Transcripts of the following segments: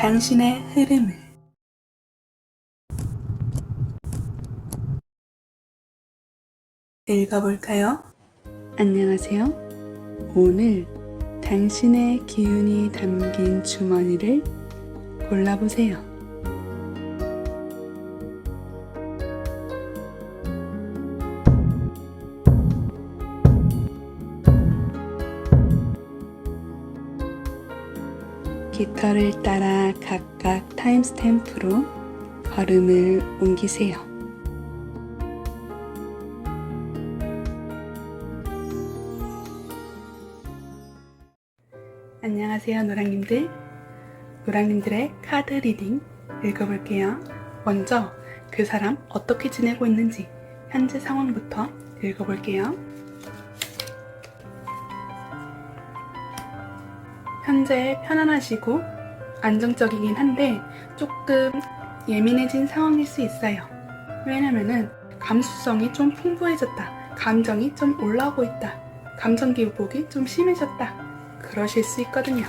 당신의 흐름을 읽어볼까요? 안녕하세요. 오늘 당신의 기운이 담긴 주머니를 골라보세요. 깃털을 따라 각각 타임스탬프로 걸음을 옮기세요. 안녕하세요, 노랑님들. 노랑님들의 카드 리딩 읽어볼게요. 먼저 그 사람 어떻게 지내고 있는지 현재 상황부터 읽어볼게요. 현재 편안하시고 안정적이긴 한데 조금 예민해진 상황일 수 있어요. 왜냐면은 감수성이 좀 풍부해졌다, 감정이 좀 올라오고 있다, 감정 기복이 좀 심해졌다, 그러실 수 있거든요.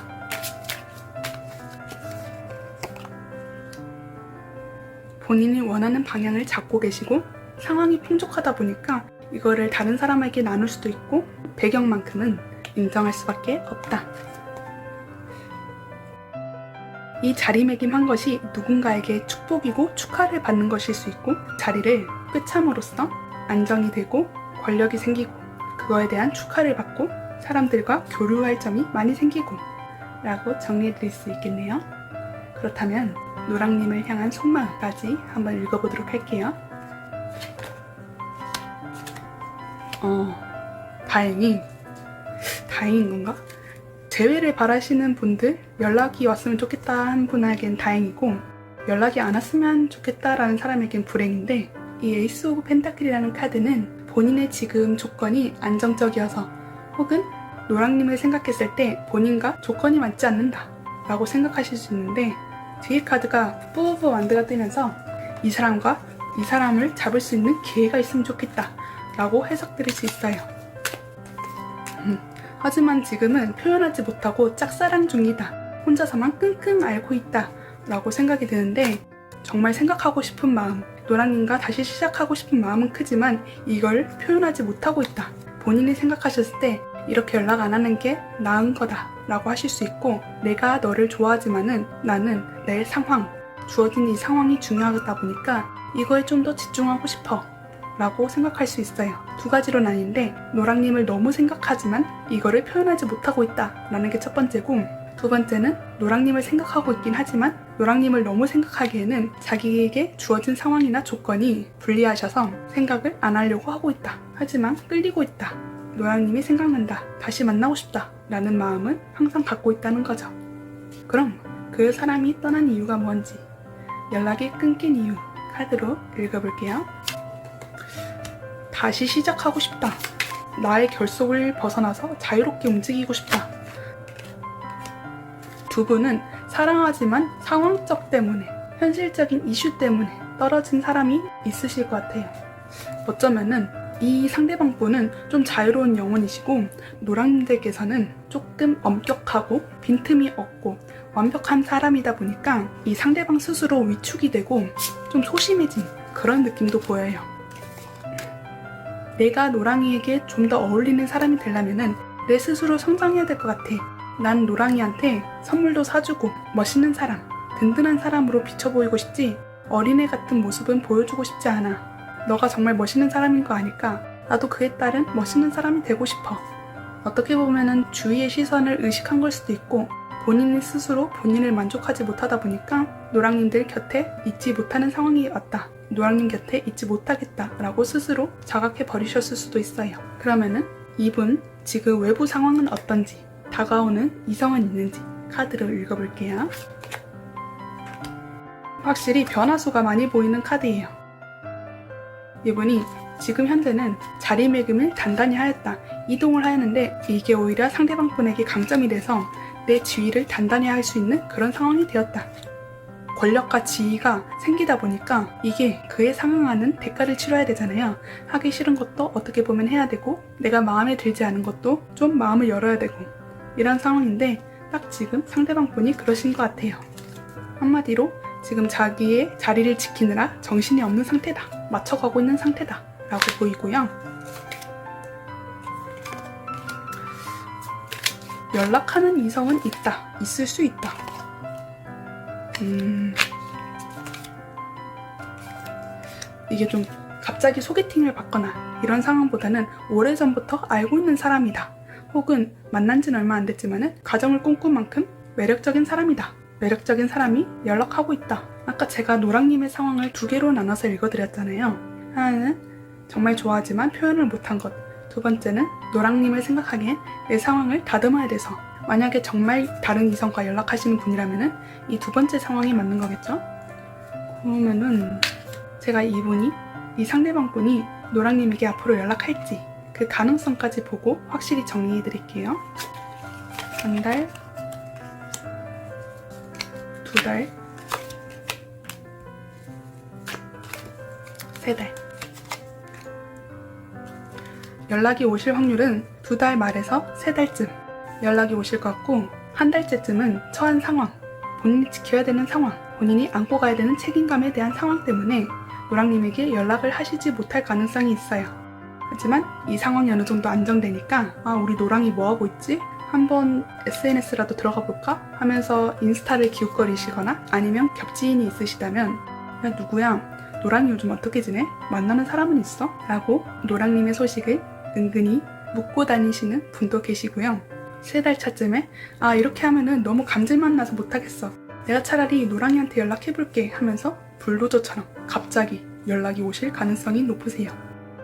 본인이 원하는 방향을 잡고 계시고 상황이 풍족하다 보니까 이거를 다른 사람에게 나눌 수도 있고 배경만큼은 인정할 수밖에 없다. 이 자리매김한 것이 누군가에게 축복이고 축하를 받는 것일 수 있고, 자리를 꿰참으로써 안정이 되고 권력이 생기고 그거에 대한 축하를 받고 사람들과 교류할 점이 많이 생기고 라고 정리해드릴 수 있겠네요. 그렇다면 노랑님을 향한 속마음까지 한번 읽어보도록 할게요. 다행인 건가? 재회를 바라시는 분들, 연락이 왔으면 좋겠다 한 분에겐 다행이고 연락이 안 왔으면 좋겠다라는 사람에겐 불행인데, 이 에이스 오브 펜타클이라는 카드는 본인의 지금 조건이 안정적이어서 혹은 노랑님을 생각했을 때 본인과 조건이 맞지 않는다 라고 생각하실 수 있는데, 뒤에 카드가 뿌뿌 완드가 뜨면서 이 사람을 잡을 수 있는 기회가 있으면 좋겠다 라고 해석드릴 수 있어요. 하지만 지금은 표현하지 못하고 짝사랑 중이다, 혼자서만 끙끙 앓고 있다 라고 생각이 드는데, 정말 생각하고 싶은 마음, 노랑님과 다시 시작하고 싶은 마음은 크지만 이걸 표현하지 못하고 있다. 본인이 생각하셨을 때 이렇게 연락 안 하는 게 나은 거다 라고 하실 수 있고, 내가 너를 좋아하지만은 나는 내 상황, 주어진 이 상황이 중요하다 보니까 이거에 좀 더 집중하고 싶어 라고 생각할 수 있어요. 두 가지로 나뉜데, 노랑님을 너무 생각하지만 이거를 표현하지 못하고 있다 라는 게 첫 번째고, 두 번째는 노랑님을 생각하고 있긴 하지만 노랑님을 너무 생각하기에는 자기에게 주어진 상황이나 조건이 불리하셔서 생각을 안 하려고 하고 있다. 하지만 끌리고 있다. 노랑님이 생각난다, 다시 만나고 싶다 라는 마음은 항상 갖고 있다는 거죠. 그럼 그 사람이 떠난 이유가 뭔지, 연락이 끊긴 이유 카드로 읽어볼게요. 다시 시작하고 싶다. 나의 결속을 벗어나서 자유롭게 움직이고 싶다. 두 분은 사랑하지만 상황적 때문에, 현실적인 이슈 때문에 떨어진 사람이 있으실 것 같아요. 어쩌면은 이 상대방 분은 좀 자유로운 영혼이시고, 노랑님들께서는 조금 엄격하고 빈틈이 없고 완벽한 사람이다 보니까 이 상대방 스스로 위축이 되고 좀 소심해진 그런 느낌도 보여요. 내가 노랑이에게 좀 더 어울리는 사람이 되려면은 내 스스로 성장해야 될 것 같아. 난 노랑이한테 선물도 사주고 멋있는 사람, 든든한 사람으로 비춰 보이고 싶지, 어린애 같은 모습은 보여주고 싶지 않아. 너가 정말 멋있는 사람인 거 아니까 나도 그에 따른 멋있는 사람이 되고 싶어. 어떻게 보면은 주위의 시선을 의식한 걸 수도 있고, 본인이 스스로 본인을 만족하지 못하다 보니까 노랑님들 곁에 있지 못하는 상황이 왔다, 노랑님 곁에 있지 못하겠다 라고 스스로 자각해 버리셨을 수도 있어요. 그러면은 이분 지금 외부 상황은 어떤지, 다가오는 이성은 있는지 카드로 읽어볼게요. 확실히 변화수가 많이 보이는 카드예요. 이분이 지금 현재는 자리매김을 단단히 하였다, 이동을 하였는데 이게 오히려 상대방 분에게 강점이 돼서 내 지위를 단단히 할 수 있는 그런 상황이 되었다. 권력과 지위가 생기다 보니까 이게 그에 상응하는 대가를 치러야 되잖아요. 하기 싫은 것도 어떻게 보면 해야 되고, 내가 마음에 들지 않은 것도 좀 마음을 열어야 되고, 이런 상황인데 딱 지금 상대방 분이 그러신 것 같아요. 한마디로 지금 자기의 자리를 지키느라 정신이 없는 상태다. 맞춰가고 있는 상태다. 라고 보이고요. 연락하는 이성은 있다. 있을 수 있다. 이게 좀 갑자기 소개팅을 받거나 이런 상황보다는 오래전부터 알고 있는 사람이다. 혹은 만난 지는 얼마 안 됐지만은 가정을 꿈꿀 만큼 매력적인 사람이다. 매력적인 사람이 연락하고 있다. 아까 제가 노랑님의 상황을 두 개로 나눠서 읽어드렸잖아요. 하나는 정말 좋아하지만 표현을 못한 것. 두 번째는 노랑님을 생각하기엔 내 상황을 다듬어야 돼서. 만약에 정말 다른 이성과 연락하시는 분이라면은 이 두 번째 상황이 맞는 거겠죠? 그러면은 제가 이 상대방 분이 노랑님에게 앞으로 연락할지 그 가능성까지 보고 확실히 정리해 드릴게요. 1달, 2달, 3달. 연락이 오실 확률은 2달 말에서 3달쯤 연락이 오실 것 같고, 한 달째쯤은 처한 상황, 본인이 지켜야 되는 상황, 본인이 안고 가야 되는 책임감에 대한 상황 때문에 노랑님에게 연락을 하시지 못할 가능성이 있어요. 하지만 이 상황이 어느 정도 안정되니까 우리 노랑이 뭐하고 있지? 한번 SNS라도 들어가 볼까? 하면서 인스타를 기웃거리시거나 아니면 겹지인이 있으시다면 야 누구야? 노랑이 요즘 어떻게 지내? 만나는 사람은 있어? 라고 노랑님의 소식을 은근히 묻고 다니시는 분도 계시고요. 3달 차쯤에 이렇게 하면은 너무 감질만 나서 못하겠어. 내가 차라리 노랑이한테 연락해볼게 하면서 불도저처럼 갑자기 연락이 오실 가능성이 높으세요.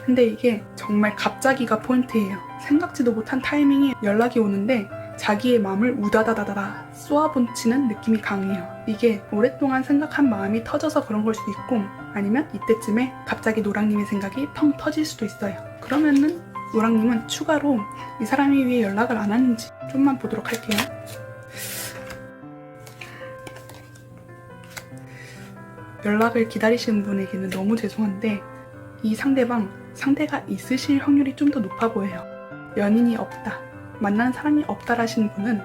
근데 이게 정말 갑자기가 포인트예요. 생각지도 못한 타이밍에 연락이 오는데 자기의 마음을 우다다다다다 쏘아붙이는 느낌이 강해요. 이게 오랫동안 생각한 마음이 터져서 그런 걸 수도 있고, 아니면 이때쯤에 갑자기 노랑님의 생각이 펑 터질 수도 있어요. 그러면은 노랑님은 추가로 이 사람이 왜 연락을 안 하는지 좀만 보도록 할게요. 연락을 기다리시는 분에게는 너무 죄송한데 이 상대가 있으실 확률이 좀 더 높아 보여요. 연인이 없다, 만난 사람이 없다라시는 분은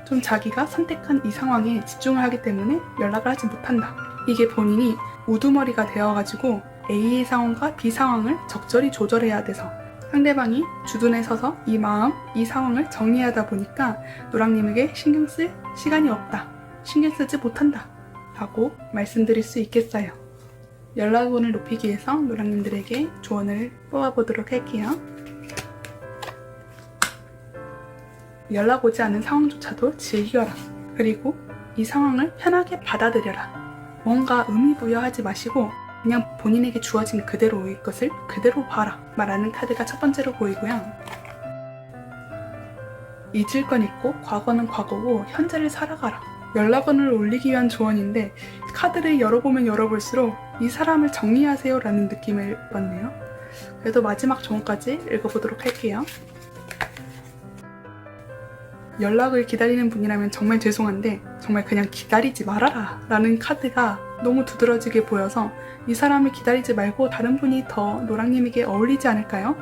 좀 자기가 선택한 이 상황에 집중을 하기 때문에 연락을 하지 못한다. 이게 본인이 우두머리가 되어가지고 A의 상황과 B 상황을 적절히 조절해야 돼서 상대방이 주둔에 서서 이 마음, 이 상황을 정리하다 보니까 노랑님에게 신경 쓸 시간이 없다, 신경 쓰지 못한다 라고 말씀드릴 수 있겠어요. 연락운을 높이기 위해서 노랑님들에게 조언을 뽑아보도록 할게요. 연락 오지 않는 상황조차도 즐겨라. 그리고 이 상황을 편하게 받아들여라. 뭔가 의미부여하지 마시고 그냥 본인에게 주어진 그대로의 것을 그대로 봐라 말하는 카드가 첫 번째로 보이고요. 잊을 건 잊고 과거는 과거고 현재를 살아가라. 연락원을 올리기 위한 조언인데 카드를 열어보면 열어볼수록 이 사람을 정리하세요 라는 느낌을 받네요. 그래도 마지막 조언까지 읽어보도록 할게요. 연락을 기다리는 분이라면 정말 죄송한데 정말 그냥 기다리지 말아라 라는 카드가 너무 두드러지게 보여서 이 사람을 기다리지 말고 다른 분이 더 노랑님에게 어울리지 않을까요?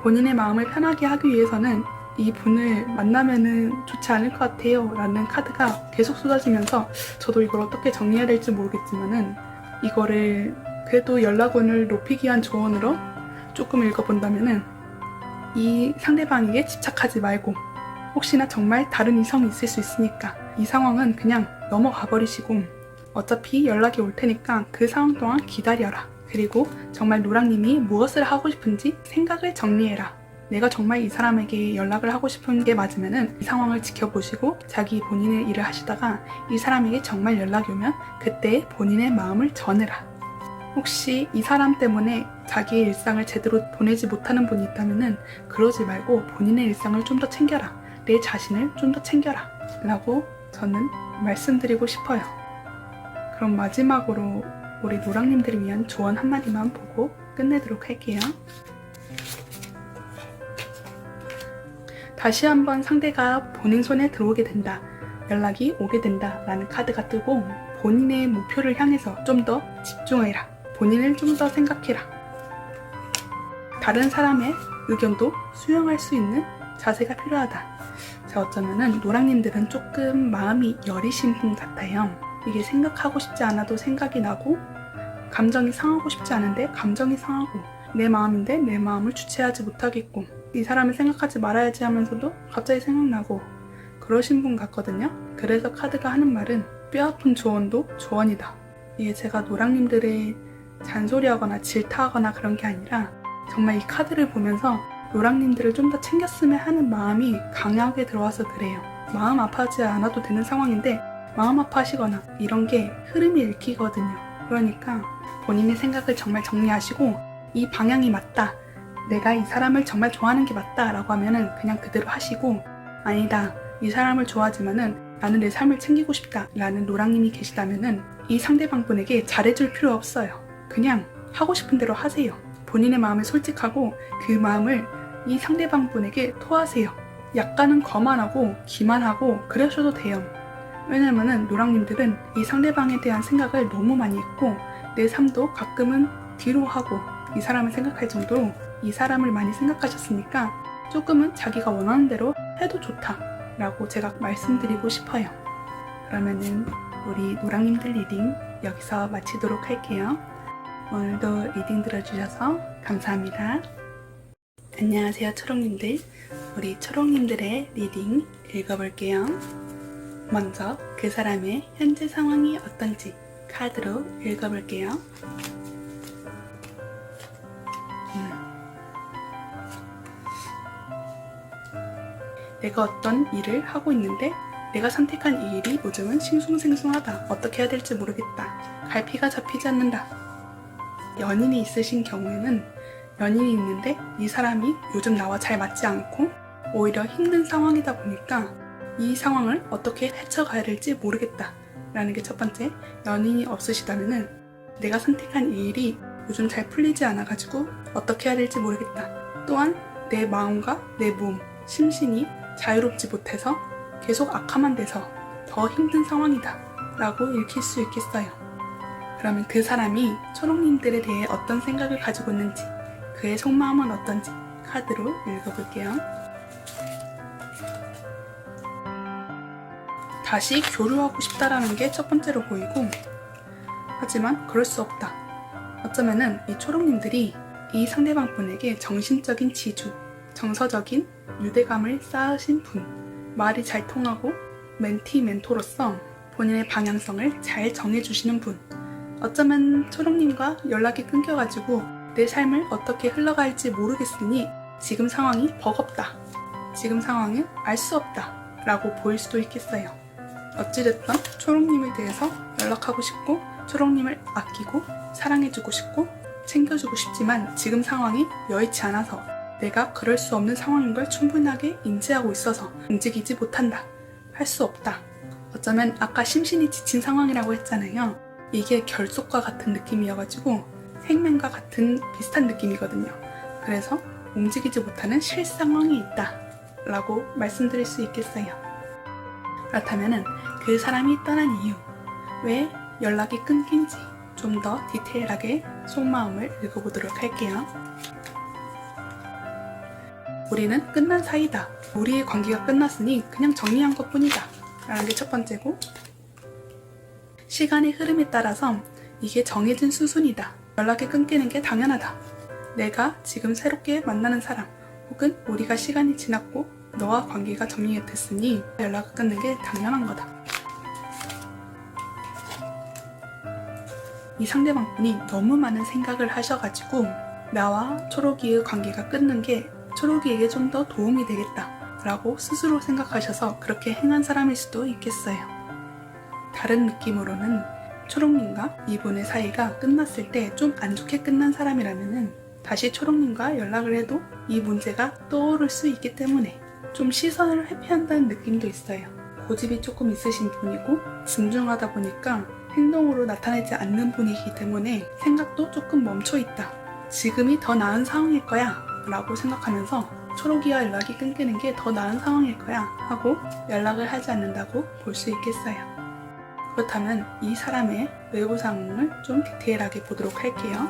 본인의 마음을 편하게 하기 위해서는 이 분을 만나면은 좋지 않을 것 같아요 라는 카드가 계속 쏟아지면서 저도 이걸 어떻게 정리해야 될지 모르겠지만은 이거를 그래도 연락운을 높이기 위한 조언으로 조금 읽어본다면은 이 상대방에게 집착하지 말고 혹시나 정말 다른 이성이 있을 수 있으니까 이 상황은 그냥 넘어가 버리시고 어차피 연락이 올 테니까 그 상황 동안 기다려라. 그리고 정말 노랑님이 무엇을 하고 싶은지 생각을 정리해라. 내가 정말 이 사람에게 연락을 하고 싶은 게 맞으면은 이 상황을 지켜보시고 자기 본인의 일을 하시다가 이 사람에게 정말 연락이 오면 그때 본인의 마음을 전해라. 혹시 이 사람 때문에 자기의 일상을 제대로 보내지 못하는 분이 있다면은 그러지 말고 본인의 일상을 좀 더 챙겨라. 내 자신을 좀 더 챙겨라. 라고 저는 말씀드리고 싶어요. 그럼 마지막으로 우리 노랑님들을 위한 조언 한마디만 보고 끝내도록 할게요. 다시 한번 상대가 본인 손에 들어오게 된다. 연락이 오게 된다. 라는 카드가 뜨고 본인의 목표를 향해서 좀 더 집중해라. 본인을 좀 더 생각해라. 다른 사람의 의견도 수용할 수 있는 자세가 필요하다. 제가 어쩌면은 노랑님들은 조금 마음이 여리신 분 같아요. 이게 생각하고 싶지 않아도 생각이 나고, 감정이 상하고 싶지 않은데 감정이 상하고, 내 마음인데 내 마음을 주체하지 못하겠고, 이 사람을 생각하지 말아야지 하면서도 갑자기 생각나고, 그러신 분 같거든요. 그래서 카드가 하는 말은 뼈아픈 조언도 조언이다. 이게 제가 노랑님들의 잔소리하거나 질타하거나 그런 게 아니라 정말 이 카드를 보면서 노랑님들을 좀 더 챙겼으면 하는 마음이 강하게 들어와서 그래요. 마음 아파하지 않아도 되는 상황인데 마음 아파하시거나 이런 게 흐름이 읽히거든요. 그러니까 본인의 생각을 정말 정리하시고, 이 방향이 맞다, 내가 이 사람을 정말 좋아하는 게 맞다 라고 하면은 그냥 그대로 하시고, 아니다, 이 사람을 좋아하지만은 나는 내 삶을 챙기고 싶다 라는 노랑님이 계시다면은 이 상대방 분에게 잘해줄 필요 없어요. 그냥 하고 싶은 대로 하세요. 본인의 마음에 솔직하고 그 마음을 이 상대방 분에게 토하세요. 약간은 거만하고 기만하고 그러셔도 돼요. 왜냐면은 노랑님들은 이 상대방에 대한 생각을 너무 많이 했고, 내 삶도 가끔은 뒤로 하고 이 사람을 생각할 정도로 이 사람을 많이 생각하셨으니까 조금은 자기가 원하는 대로 해도 좋다 라고 제가 말씀드리고 싶어요. 그러면은 우리 노랑님들 리딩 여기서 마치도록 할게요. 오늘도 리딩 들어주셔서 감사합니다. 안녕하세요, 초록님들. 우리 초록님들의 리딩 읽어볼게요. 먼저 그 사람의 현재 상황이 어떤지 카드로 읽어볼게요. 내가 어떤 일을 하고 있는데 내가 선택한 이 일이 요즘은 싱숭생숭하다. 어떻게 해야 될지 모르겠다. 갈피가 잡히지 않는다. 연인이 있으신 경우에는 연인이 있는데 이 사람이 요즘 나와 잘 맞지 않고 오히려 힘든 상황이다 보니까 이 상황을 어떻게 헤쳐가야 될지 모르겠다 라는 게 첫 번째. 연인이 없으시다면은 내가 선택한 이 일이 요즘 잘 풀리지 않아가지고 어떻게 해야 될지 모르겠다. 또한 내 마음과 내 몸, 심신이 자유롭지 못해서 계속 악화만 돼서 더 힘든 상황이다 라고 읽힐 수 있겠어요. 그러면 그 사람이 초록님들에 대해 어떤 생각을 가지고 있는지, 그의 속마음은 어떤지 카드로 읽어볼게요. 다시 교류하고 싶다라는 게 첫 번째로 보이고, 하지만 그럴 수 없다. 어쩌면은 이 초록님들이 이 상대방 분에게 정신적인 지주, 정서적인 유대감을 쌓으신 분, 말이 잘 통하고 멘티 멘토로서 본인의 방향성을 잘 정해주시는 분, 어쩌면 초록님과 연락이 끊겨가지고 내 삶을 어떻게 흘러갈지 모르겠으니 지금 상황이 버겁다, 지금 상황은 알 수 없다 라고 보일 수도 있겠어요. 어찌됐든 초록님에 대해서 연락하고 싶고 초록님을 아끼고 사랑해주고 싶고 챙겨주고 싶지만 지금 상황이 여의치 않아서 내가 그럴 수 없는 상황인 걸 충분하게 인지하고 있어서 움직이지 못한다, 할 수 없다. 어쩌면 아까 심신이 지친 상황이라고 했잖아요. 이게 결속과 같은 느낌이어가지고 생명과 같은 비슷한 느낌이거든요. 그래서 움직이지 못하는 실상황이 있다 라고 말씀드릴 수 있겠어요. 그렇다면 그 사람이 떠난 이유, 왜 연락이 끊긴지 좀 더 디테일하게 속마음을 읽어보도록 할게요. 우리는 끝난 사이다. 우리의 관계가 끝났으니 그냥 정리한 것 뿐이다 라는 게 첫 번째고, 시간의 흐름에 따라서 이게 정해진 수순이다. 연락이 끊기는 게 당연하다. 내가 지금 새롭게 만나는 사람, 혹은 우리가 시간이 지났고 너와 관계가 정리가 됐으니 연락을 끊는 게 당연한 거다. 이 상대방 분이 너무 많은 생각을 하셔가지고 나와 초록이의 관계가 끊는 게 초록이에게 좀 더 도움이 되겠다 라고 스스로 생각하셔서 그렇게 행한 사람일 수도 있겠어요. 다른 느낌으로는 초록님과 이분의 사이가 끝났을 때 좀 안 좋게 끝난 사람이라면은 다시 초록님과 연락을 해도 이 문제가 떠오를 수 있기 때문에 좀 시선을 회피한다는 느낌도 있어요. 고집이 조금 있으신 분이고 진중하다 보니까 행동으로 나타내지 않는 분이기 때문에 생각도 조금 멈춰있다. 지금이 더 나은 상황일 거야 라고 생각하면서 초록이와 연락이 끊기는 게 더 나은 상황일 거야 하고 연락을 하지 않는다고 볼 수 있겠어요. 그렇다면 이 사람의 외부 상황을 좀 디테일하게 보도록 할게요.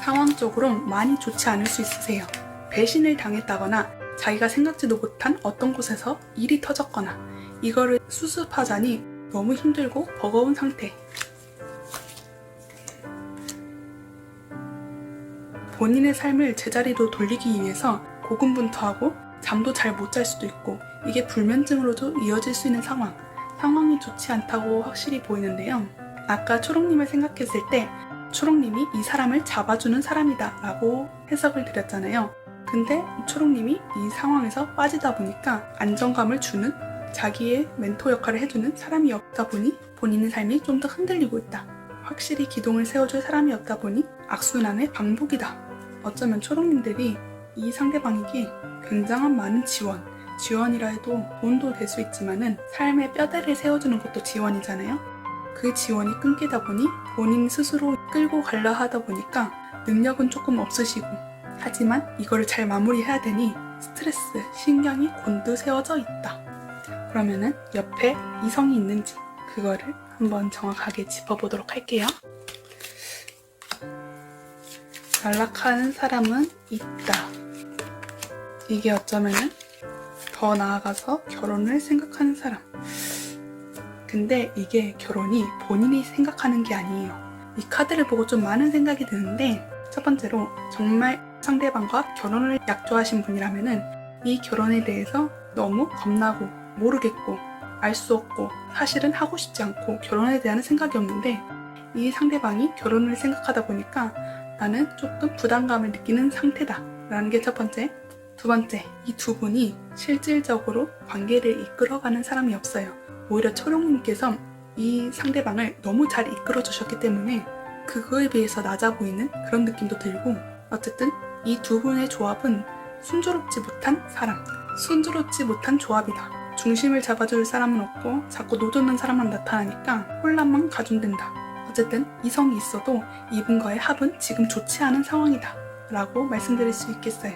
상황적으로 많이 좋지 않을 수 있으세요. 배신을 당했다거나 자기가 생각지도 못한 어떤 곳에서 일이 터졌거나 이거를 수습하자니 너무 힘들고 버거운 상태. 본인의 삶을 제자리로 돌리기 위해서 고군분투하고 잠도 잘 못 잘 수도 있고 이게 불면증으로도 이어질 수 있는 상황이 좋지 않다고 확실히 보이는데요. 아까 초롱님을 생각했을 때 초롱님이 이 사람을 잡아주는 사람이다 라고 해석을 드렸잖아요. 근데 초롱님이 이 상황에서 빠지다 보니까 안정감을 주는 자기의 멘토 역할을 해주는 사람이 없다 보니 본인의 삶이 좀 더 흔들리고 있다. 확실히 기둥을 세워줄 사람이 없다 보니 악순환의 반복이다. 어쩌면 초롱님들이 이 상대방에게 굉장한 많은 지원이라 해도 돈도 될 수 있지만은 삶의 뼈대를 세워주는 것도 지원이잖아요. 그 지원이 끊기다 보니 본인 스스로 끌고 가려 하다 보니까 능력은 조금 없으시고 하지만 이거를 잘 마무리해야 되니 스트레스, 신경이 곤두세워져 있다. 그러면은 옆에 이성이 있는지 그거를 한번 정확하게 짚어보도록 할게요. 연락하는 사람은 있다. 이게 어쩌면은 더 나아가서 결혼을 생각하는 사람. 근데 이게 결혼이 본인이 생각하는 게 아니에요. 이 카드를 보고 좀 많은 생각이 드는데 첫 번째로 정말 상대방과 결혼을 약조하신 분이라면은 이 결혼에 대해서 너무 겁나고 모르겠고 알 수 없고 사실은 하고 싶지 않고 결혼에 대한 생각이 없는데 이 상대방이 결혼을 생각하다 보니까 나는 조금 부담감을 느끼는 상태다 라는 게 첫 번째. 두 번째, 이 두 분이 실질적으로 관계를 이끌어가는 사람이 없어요. 오히려 초롱님께서 이 상대방을 너무 잘 이끌어 주셨기 때문에 그거에 비해서 낮아 보이는 그런 느낌도 들고 어쨌든 이 두 분의 조합은 순조롭지 못한 사람, 순조롭지 못한 조합이다. 중심을 잡아줄 사람은 없고 자꾸 노젓는 사람만 나타나니까 혼란만 가중된다. 어쨌든 이성이 있어도 이분과의 합은 지금 좋지 않은 상황이다 라고 말씀드릴 수 있겠어요.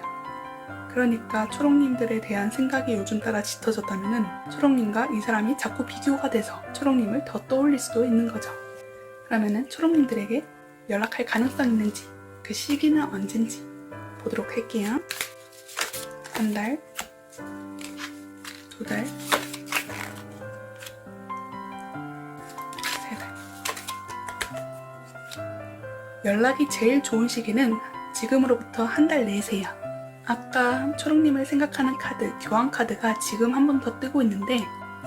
그러니까 초롱님들에 대한 생각이 요즘 따라 짙어졌다면 초롱님과 이 사람이 자꾸 비교가 돼서 초롱님을 더 떠올릴 수도 있는 거죠. 그러면은 초롱님들에게 연락할 가능성이 있는지 그 시기는 언젠지 보도록 할게요. 한 달, 두 달, 세 달. 연락이 제일 좋은 시기는 지금으로부터 한 달 내세요. 아까 초롱님을 생각하는 카드, 교환 카드가 지금 한 번 더 뜨고 있는데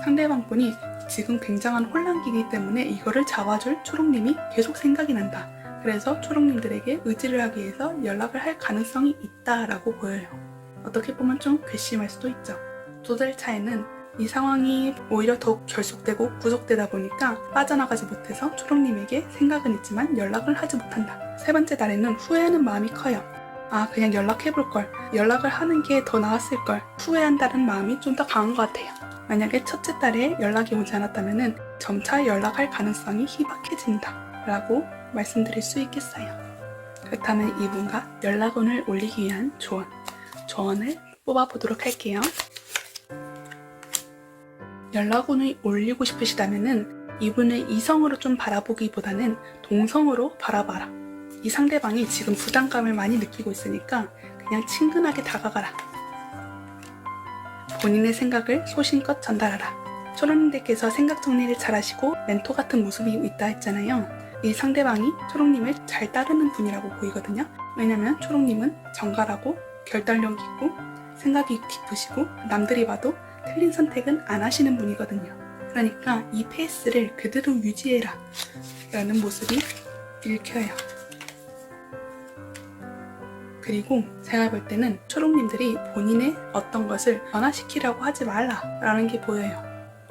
상대방 분이 지금 굉장한 혼란기이기 때문에 이거를 잡아줄 초롱님이 계속 생각이 난다. 그래서 초롱님들에게 의지를 하기 위해서 연락을 할 가능성이 있다라고 보여요. 어떻게 보면 좀 괘씸할 수도 있죠. 두 달 차에는 이 상황이 오히려 더욱 결속되고 구속되다 보니까 빠져나가지 못해서 초롱님에게 생각은 있지만 연락을 하지 못한다. 세 번째 달에는 후회하는 마음이 커요. 아, 그냥 연락해볼걸. 연락을 하는 게 더 나았을걸. 후회한다는 마음이 좀 더 강한 것 같아요. 만약에 첫째 달에 연락이 오지 않았다면 점차 연락할 가능성이 희박해진다 라고 말씀드릴 수 있겠어요. 그렇다면 이분과 연락운을 올리기 위한 조언을 뽑아보도록 할게요. 연락운을 올리고 싶으시다면 이분을 이성으로 좀 바라보기보다는 동성으로 바라봐라. 이 상대방이 지금 부담감을 많이 느끼고 있으니까 그냥 친근하게 다가가라. 본인의 생각을 소신껏 전달하라. 초롱님들께서 생각 정리를 잘하시고 멘토 같은 모습이 있다 했잖아요. 이 상대방이 초롱님을 잘 따르는 분이라고 보이거든요. 왜냐면 초롱님은 정갈하고 결단력 있고 생각이 깊으시고 남들이 봐도 틀린 선택은 안 하시는 분이거든요. 그러니까 이 페이스를 그대로 유지해라 라는 모습이 읽혀요. 그리고 제가 볼 때는 초롱님들이 본인의 어떤 것을 변화시키려고 하지 말라라는 게 보여요.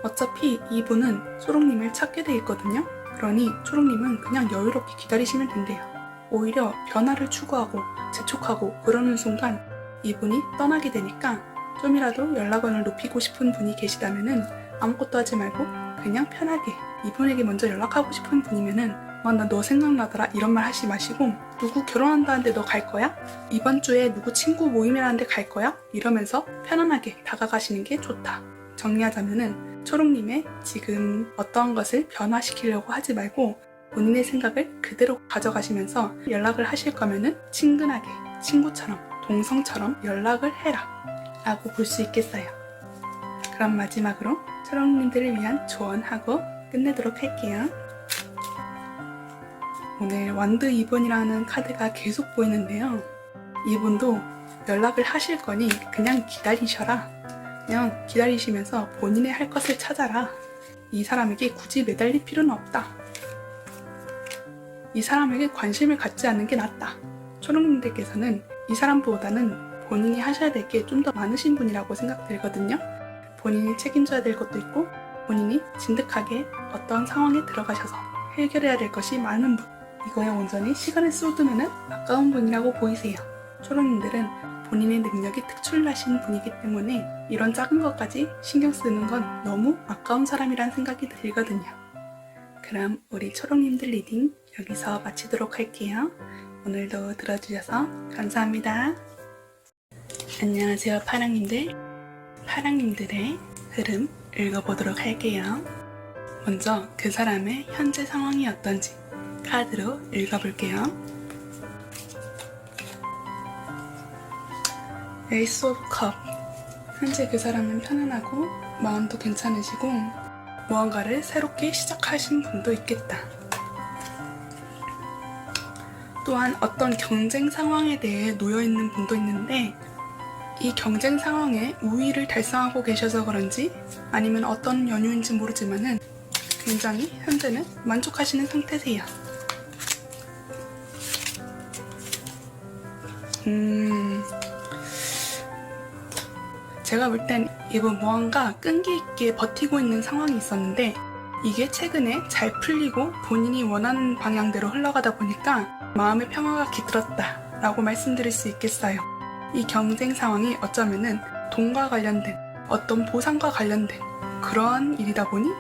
어차피 이분은 초롱님을 찾게 돼 있거든요. 그러니 초롱님은 그냥 여유롭게 기다리시면 된대요. 오히려 변화를 추구하고 재촉하고 그러는 순간 이분이 떠나게 되니까 좀이라도 연락원을 높이고 싶은 분이 계시다면 아무것도 하지 말고 그냥 편하게 이분에게 먼저 연락하고 싶은 분이면은 나 너 생각나더라 이런 말 하지 마시고 누구 결혼한다는데 너 갈 거야? 이번 주에 누구 친구 모임이라는데 갈 거야? 이러면서 편안하게 다가가시는 게 좋다. 정리하자면은 초롱님의 지금 어떠한 것을 변화시키려고 하지 말고 본인의 생각을 그대로 가져가시면서 연락을 하실 거면은 친근하게, 친구처럼, 동성처럼 연락을 해라 라고 볼 수 있겠어요. 그럼 마지막으로 초롱님들을 위한 조언하고 끝내도록 할게요. 오늘 완드 2번이라는 카드가 계속 보이는데요. 이분도 연락을 하실 거니 그냥 기다리셔라. 그냥 기다리시면서 본인의 할 것을 찾아라. 이 사람에게 굳이 매달릴 필요는 없다. 이 사람에게 관심을 갖지 않는 게 낫다. 초롱님들께서는 이 사람보다는 본인이 하셔야 될 게 좀 더 많으신 분이라고 생각들거든요. 본인이 책임져야 될 것도 있고 본인이 진득하게 어떤 상황에 들어가셔서 해결해야 될 것이 많은 분. 이거에 온전히 시간을 쏟으면 아까운 분이라고 보이세요. 초롱님들은 본인의 능력이 특출나신 분이기 때문에 이런 작은 것까지 신경 쓰는 건 너무 아까운 사람이란 생각이 들거든요. 그럼 우리 초롱님들 리딩 여기서 마치도록 할게요. 오늘도 들어주셔서 감사합니다. 안녕하세요 파랑님들. 파랑님들의 흐름 읽어보도록 할게요. 먼저 그 사람의 현재 상황이 어떤지 카드로 읽어볼게요. 에이스 오브 컵. 현재 그 사람은 편안하고 마음도 괜찮으시고 무언가를 새롭게 시작하신 분도 있겠다. 또한 어떤 경쟁 상황에 대해 놓여있는 분도 있는데 이 경쟁 상황에 우위를 달성하고 계셔서 그런지 아니면 어떤 연유인지 모르지만은 굉장히 현재는 만족하시는 상태세요. 제가 볼 땐 이분 무언가 끈기 있게 버티고 있는 상황이 있었는데 이게 최근에 잘 풀리고 본인이 원하는 방향대로 흘러가다 보니까 마음의 평화가 깃들었다 라고 말씀드릴 수 있겠어요. 이 경쟁 상황이 어쩌면은 돈과 관련된 어떤 보상과 관련된 그러한 일이다 보니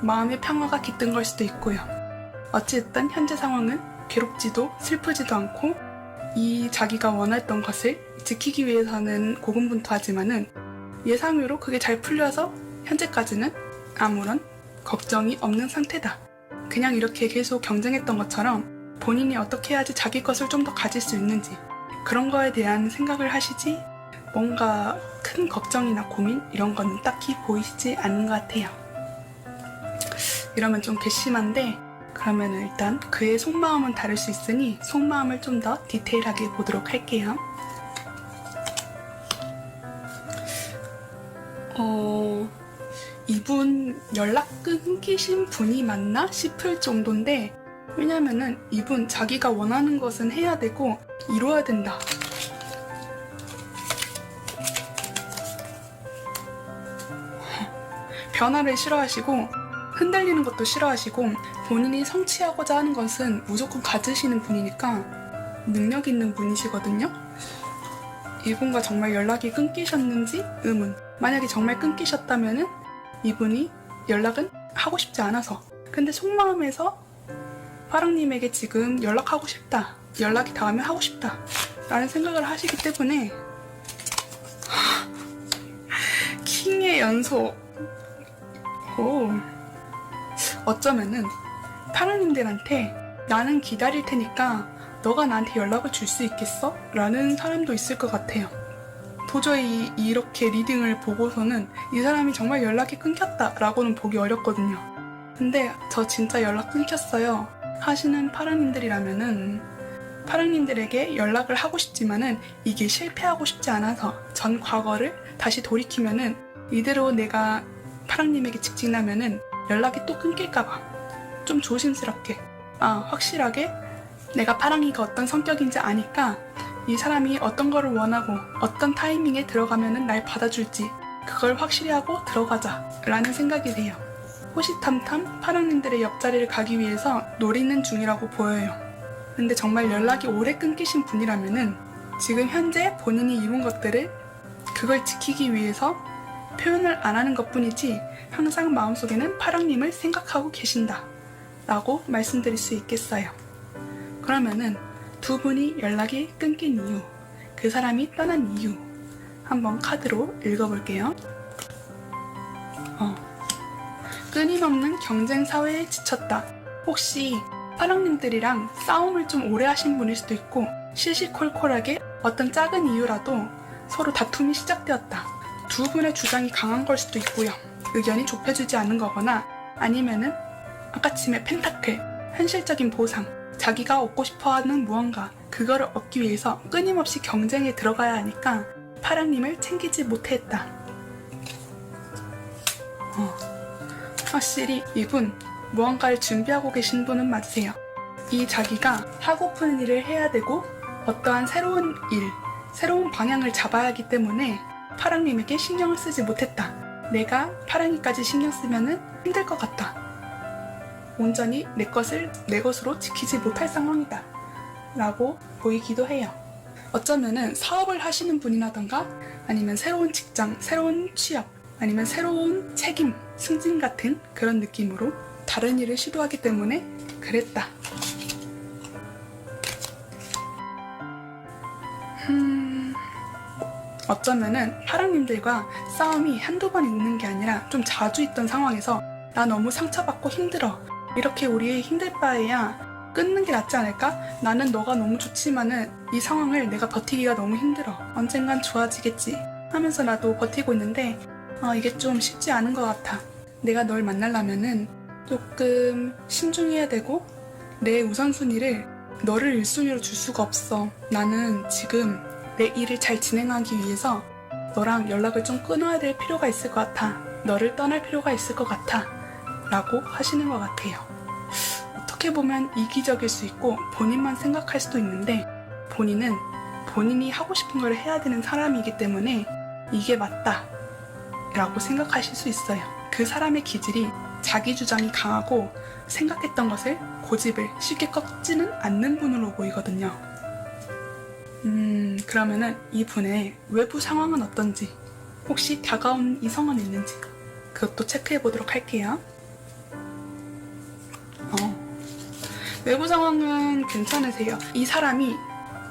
마음의 평화가 깃든 걸 수도 있고요. 어찌됐든 현재 상황은 괴롭지도 슬프지도 않고 이 자기가 원했던 것을 지키기 위해서는 고군분투하지만은 예상외로 그게 잘 풀려서 현재까지는 아무런 걱정이 없는 상태다. 그냥 이렇게 계속 경쟁했던 것처럼 본인이 어떻게 해야지 자기 것을 좀 더 가질 수 있는지 그런 거에 대한 생각을 하시지 뭔가 큰 걱정이나 고민 이런 건 딱히 보이시지 않는 것 같아요. 이러면 좀 괘씸한데 그러면 일단 그의 속마음은 다를 수 있으니 속마음을 좀 더 디테일하게 보도록 할게요. 이분 연락 끊기신 분이 맞나 싶을 정도인데 왜냐면은 이분 자기가 원하는 것은 해야 되고 이루어야 된다. 변화를 싫어하시고 흔들리는 것도 싫어하시고 본인이 성취하고자 하는 것은 무조건 가지시는 분이니까 능력 있는 분이시거든요. 이분과 정말 연락이 끊기셨는지 의문. 만약에 정말 끊기셨다면은 이분이 연락은 하고 싶지 않아서 근데 속마음에서 파랑님에게 지금 연락하고 싶다. 연락이 닿으면 하고 싶다. 라는 생각을 하시기 때문에 킹의 연속. 오. 어쩌면은 파랑님들한테 나는 기다릴 테니까 너가 나한테 연락을 줄 수 있겠어? 라는 사람도 있을 것 같아요. 도저히 이렇게 리딩을 보고서는 이 사람이 정말 연락이 끊겼다 라고는 보기 어렵거든요. 근데 저 진짜 연락 끊겼어요 하시는 파랑님들이라면은 파랑님들에게 연락을 하고 싶지만은 이게 실패하고 싶지 않아서 전 과거를 다시 돌이키면은 이대로 내가 파랑님에게 직진하면은 연락이 또 끊길까봐 좀 조심스럽게 확실하게 내가 파랑이가 어떤 성격인지 아니까 이 사람이 어떤 거를 원하고 어떤 타이밍에 들어가면은 날 받아줄지 그걸 확실히 하고 들어가자 라는 생각이 돼요. 호시탐탐 파랑님들의 옆자리를 가기 위해서 노리는 중이라고 보여요. 근데 정말 연락이 오래 끊기신 분이라면은 지금 현재 본인이 이룬 것들을 그걸 지키기 위해서 표현을 안 하는 것 뿐이지 항상 마음속에는 파랑님을 생각하고 계신다 라고 말씀드릴 수 있겠어요. 그러면은 두 분이 연락이 끊긴 이유, 그 사람이 떠난 이유 한번 카드로 읽어볼게요. 끊임없는 경쟁 사회에 지쳤다. 혹시 파랑님들이랑 싸움을 좀 오래 하신 분일 수도 있고 시시콜콜하게 어떤 작은 이유라도 서로 다툼이 시작되었다. 두 분의 주장이 강한 걸 수도 있고요. 의견이 좁혀지지 않는 거거나 아니면은 아까침의 펜타클, 현실적인 보상, 자기가 얻고 싶어하는 무언가 그거를 얻기 위해서 끊임없이 경쟁에 들어가야 하니까 파랑님을 챙기지 못했다. 확실히 이분 무언가를 준비하고 계신 분은 맞으세요. 이 자기가 하고픈 일을 해야 되고 어떠한 새로운 일, 새로운 방향을 잡아야 하기 때문에 파랑님에게 신경을 쓰지 못했다. 내가 파랑이까지 신경 쓰면은 힘들 것 같다. 온전히 내 것을 내 것으로 지키지 못할 상황이다. 라고 보이기도 해요. 어쩌면은 사업을 하시는 분이라던가 아니면 새로운 직장, 새로운 취업, 아니면 새로운 책임, 승진 같은 그런 느낌으로 다른 일을 시도하기 때문에 그랬다. 어쩌면은 파랑님들과 싸움이 한두 번 있는 게 아니라 좀 자주 있던 상황에서 나 너무 상처받고 힘들어. 이렇게 우리 힘들 바에야 끊는 게 낫지 않을까? 나는 너가 너무 좋지만은 이 상황을 내가 버티기가 너무 힘들어. 언젠간 좋아지겠지 하면서 나도 버티고 있는데 이게 좀 쉽지 않은 것 같아. 내가 널 만나려면은 조금 신중해야 되고 내 우선순위를 너를 1순위로 줄 수가 없어. 나는 지금 내 일을 잘 진행하기 위해서 너랑 연락을 좀 끊어야 될 필요가 있을 것 같아. 너를 떠날 필요가 있을 것 같아. 라고 하시는 것 같아요. 어떻게 보면 이기적일 수 있고 본인만 생각할 수도 있는데 본인은 본인이 하고 싶은 걸 해야 되는 사람이기 때문에 이게 맞다 라고 생각하실 수 있어요. 그 사람의 기질이 자기 주장이 강하고 생각했던 것을 고집을 쉽게 꺾지는 않는 분으로 보이거든요. 그러면은 이분의 외부 상황은 어떤지, 혹시 다가온 이성은 있는지 그것도 체크해 보도록 할게요. 외부 상황은 괜찮으세요. 이 사람이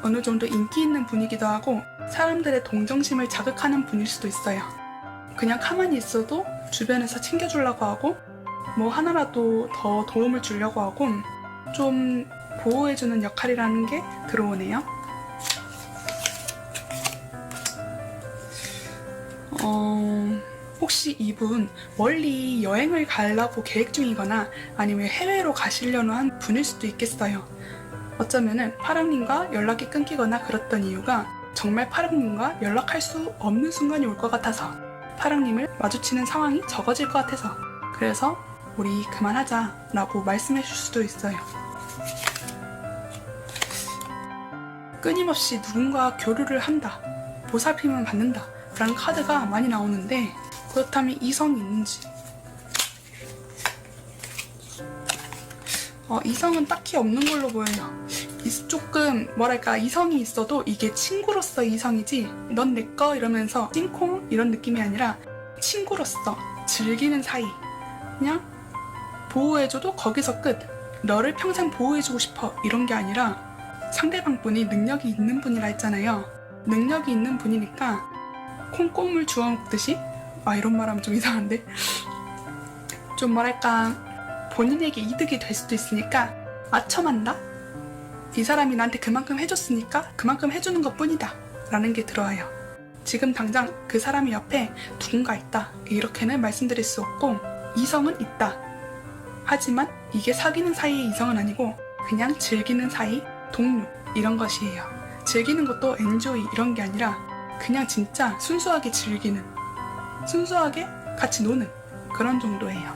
어느 정도 인기 있는 분이기도 하고 사람들의 동정심을 자극하는 분일 수도 있어요. 그냥 가만히 있어도 주변에서 챙겨주려고 하고 뭐 하나라도 더 도움을 주려고 하고 좀 보호해주는 역할이라는 게 들어오네요. 혹시 이분 멀리 여행을 가려고 계획 중이거나 아니면 해외로 가시려는 한 분일 수도 있겠어요. 어쩌면은 파랑님과 연락이 끊기거나 그랬던 이유가 정말 파랑님과 연락할 수 없는 순간이 올 것 같아서, 파랑님을 마주치는 상황이 적어질 것 같아서, 그래서 우리 그만하자 라고 말씀해 줄 수도 있어요. 끊임없이 누군가 교류를 한다, 보살핌을 받는다 라는 카드가 많이 나오는데 그렇다면 이성이 있는지, 이성은 딱히 없는 걸로 보여요. 조금 뭐랄까 이성이 있어도 이게 친구로서의 이성이지 넌 내 거 이러면서 찡콩 이런 느낌이 아니라 친구로서 즐기는 사이, 그냥 보호해줘도 거기서 끝, 너를 평생 보호해주고 싶어 이런 게 아니라 상대방 분이 능력이 있는 분이라 했잖아요. 능력이 있는 분이니까 콩고물 주워 먹듯이, 이런 말하면 좀 이상한데 좀 뭐랄까 본인에게 이득이 될 수도 있으니까 아첨한다? 이 사람이 나한테 그만큼 해줬으니까 그만큼 해주는 것 뿐이다 라는 게 들어와요. 지금 당장 그 사람이 옆에 누군가 있다 이렇게는 말씀드릴 수 없고, 이성은 있다. 하지만 이게 사귀는 사이의 이성은 아니고 그냥 즐기는 사이, 동료 이런 것이에요. 즐기는 것도 엔조이 이런 게 아니라 그냥 진짜 순수하게 즐기는, 순수하게 같이 노는 그런 정도예요.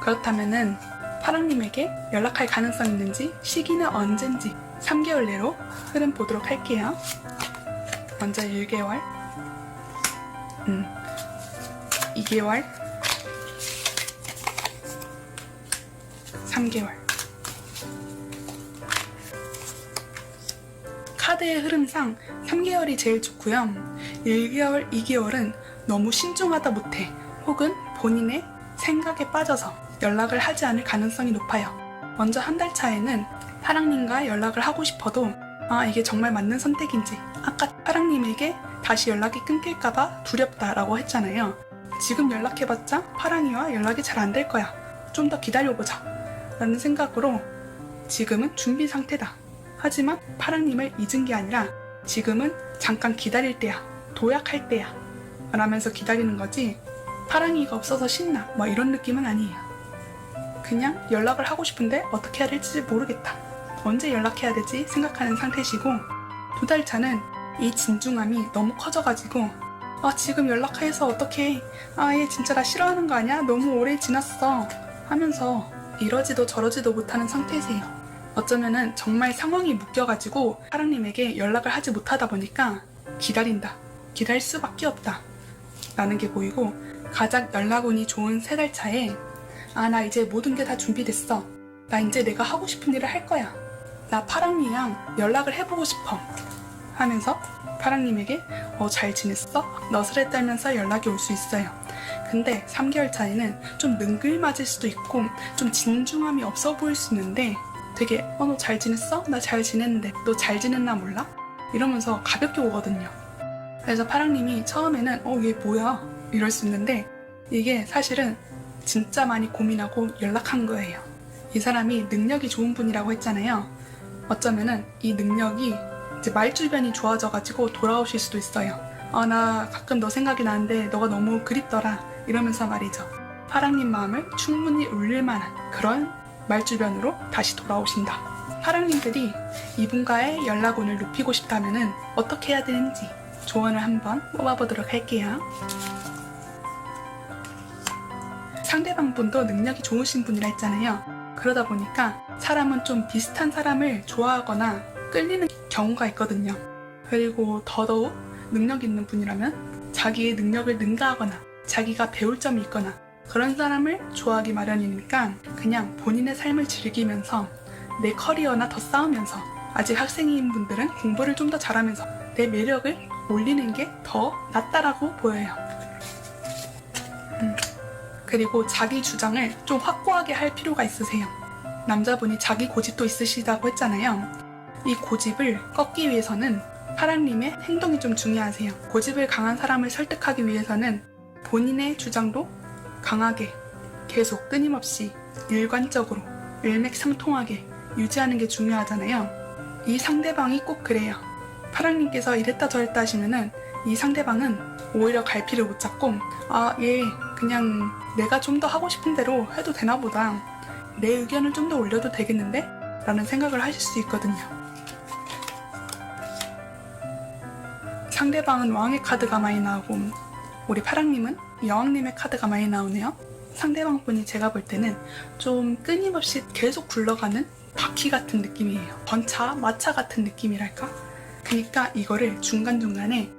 그렇다면은 파랑님에게 연락할 가능성이 있는지, 시기는 언젠지 3개월 내로 흐름 보도록 할게요. 먼저 1개월, 2개월, 3개월. 카드의 흐름상 3개월이 제일 좋고요. 1개월, 2개월은 너무 신중하다 못해 혹은 본인의 생각에 빠져서 연락을 하지 않을 가능성이 높아요. 먼저 한 달 차에는 파랑님과 연락을 하고 싶어도 이게 정말 맞는 선택인지, 아까 파랑님에게 다시 연락이 끊길까봐 두렵다라고 했잖아요. 지금 연락해봤자 파랑이와 연락이 잘 안 될 거야. 좀 더 기다려보자 라는 생각으로 지금은 준비 상태다. 하지만 파랑님을 잊은 게 아니라 지금은 잠깐 기다릴 때야. 도약할 때야. 라면서 기다리는 거지 파랑이가 없어서 신나 뭐 이런 느낌은 아니에요. 그냥 연락을 하고 싶은데 어떻게 해야 될지 모르겠다. 언제 연락해야 되지 생각하는 상태시고, 2달 차는 이 진중함이 너무 커져가지고 지금 연락해서 어떡해, 얘 진짜 나 싫어하는 거 아니야? 너무 오래 지났어 하면서 이러지도 저러지도 못하는 상태세요. 어쩌면은 정말 상황이 묶여가지고 파랑님에게 연락을 하지 못하다 보니까 기다린다, 기다릴 수밖에 없다 라는 게 보이고, 가장 연락운이 좋은 3달 차에 나 이제 모든 게 다 준비됐어. 나 이제 내가 하고 싶은 일을 할 거야. 나 파랑이랑 연락을 해보고 싶어 하면서 파랑님에게 잘 지냈어? 너스레 떨면서 연락이 올 수 있어요. 근데 3개월 차에는 좀 능글맞을 수도 있고 좀 진중함이 없어 보일 수 있는데 되게 너 잘 지냈어? 나 잘 지냈는데 너 잘 지냈나 몰라? 이러면서 가볍게 오거든요. 그래서 파랑님이 처음에는 얘 뭐야? 이럴 수 있는데 이게 사실은 진짜 많이 고민하고 연락한 거예요. 이 사람이 능력이 좋은 분이라고 했잖아요. 어쩌면은 이 능력이 이제 말주변이 좋아져가지고 돌아오실 수도 있어요. 나 가끔 너 생각이 나는데 너가 너무 그립더라 이러면서 말이죠. 파랑님 마음을 충분히 울릴 만한 그런 말주변으로 다시 돌아오신다. 파랑님들이 이분과의 연락운을 높이고 싶다면은 어떻게 해야 되는지 조언을 한번 뽑아보도록 할게요. 상대방 분도 능력이 좋으신 분이라 했잖아요. 그러다 보니까 사람은 좀 비슷한 사람을 좋아하거나 끌리는 경우가 있거든요. 그리고 더더욱 능력 있는 분이라면 자기의 능력을 능가하거나 자기가 배울 점이 있거나 그런 사람을 좋아하기 마련이니까 그냥 본인의 삶을 즐기면서 내 커리어나 더 쌓으면서, 아직 학생인 분들은 공부를 좀 더 잘하면서 내 매력을 올리는 게 더 낫다라고 보여요. 그리고 자기 주장을 좀 확고하게 할 필요가 있으세요. 남자분이 자기 고집도 있으시다고 했잖아요. 이 고집을 꺾기 위해서는 파랑님의 행동이 좀 중요하세요. 고집을 강한 사람을 설득하기 위해서는 본인의 주장도 강하게 계속 끊임없이 일관적으로 일맥상통하게 유지하는 게 중요하잖아요. 이 상대방이 꼭 그래요. 파랑님께서 이랬다 저랬다 하시면은 이 상대방은 오히려 갈피를 못 잡고 얘 그냥 내가 좀 더 하고 싶은 대로 해도 되나 보다, 내 의견을 좀 더 올려도 되겠는데? 라는 생각을 하실 수 있거든요. 상대방은 왕의 카드가 많이 나오고 우리 파랑님은 여왕님의 카드가 많이 나오네요. 상대방 분이 제가 볼 때는 좀 끊임없이 계속 굴러가는 바퀴 같은 느낌이에요. 전차, 마차 같은 느낌이랄까? 그러니까 이거를 중간중간에